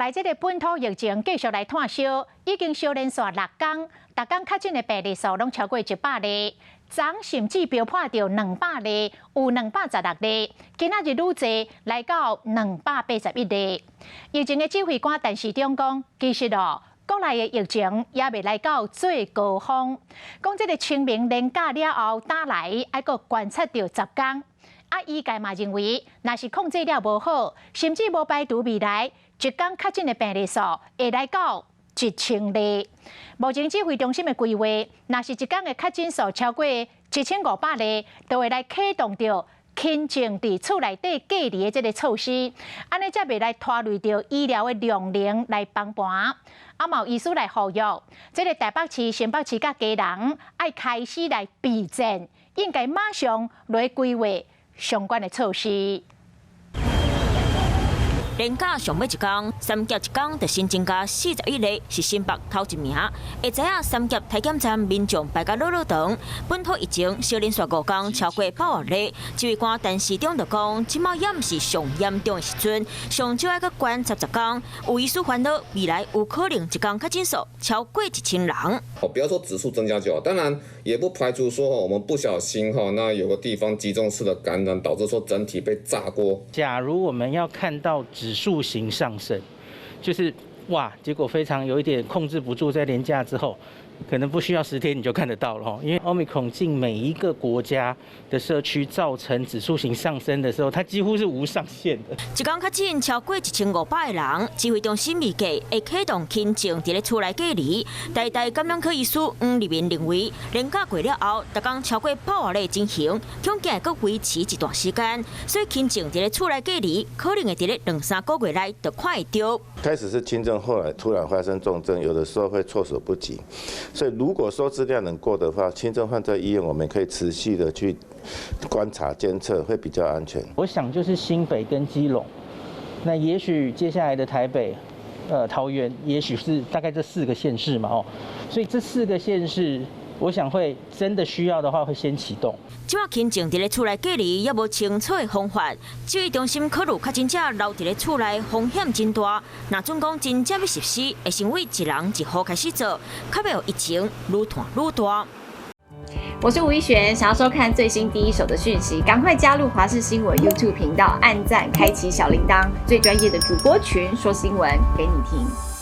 来这个本土疫情继续来探烧，已经烧连续6天，逐天确诊的病例数拢超过100例，昨甚至飙破到200例，有216例，今仔日愈济来到281例。疫情的指挥官陈时中讲，其实国内的疫情也未来到最高峰，讲这个清明连假了后打来，还阁观察到10天。医界嘛认为，若是控制了无好，甚至无排除未来一天确诊的病例数会来到1000例。目前指挥中心的规划，若是一天的确诊数超过7500例，就会来启动到轻症伫厝内底隔离的这个措施，安尼才袂来拖累到医疗的量能来帮盘。嘛有医师来呼吁，这个台北市、新北市甲基隆爱开始来备战，应该马上来规划相关的措施。连假上尾一天，三甲一天就新增加41例，是新北头一名。会知影三甲体检站民众排甲落长，本土疫情小连续5天超过80例。指挥官陈时中就讲，即卖也毋是上严重的时阵，上少要阁观察10天。有医师烦恼，未来有可能一天确诊数超过1000人。不要说指数增加就好，当然也不排除说我们不小心那有个地方集中式的感染，导致说整体被炸锅。假如我们要看到指数型上升，就是哇，结果非常有一点控制不住，在连假之后，可能不需要10天你就看得到了因为Omicron进每一个国家的社区造成指数型上升的时候，它几乎是无上限的。一天确诊超过1500个人，指挥中心预计会启动轻症伫咧厝内隔离。台大感染科医师黄立明认为，连假过了后，逐天超过80例进行，恐惊会阁维持一段时间，所以轻症伫咧厝内隔离，可能会伫咧2-3个月内就看会到。开始是轻症，后来突然发生重症，有的时候会措手不及。所以如果收治量能过的话，轻症患在医院，我们可以持续的去观察监测，会比较安全。我想就是新北跟基隆，那也许接下来的台北、桃园，也许是大概这4个县市嘛所以这4个县市，我想会真的需要的话，会先启动。即马轻症伫咧厝内隔离，也无清楚的方法。指挥中心考虑确诊者留伫咧厝内风险真大。若准讲真正要实施，会成为一人1号开始做，较要疫情愈拖愈大。我是吴一璇，想要收看最新第一手的讯息，赶快加入华视新闻 YouTube 频道，按赞，开启小铃铛，最专业的主播群说新闻给你听。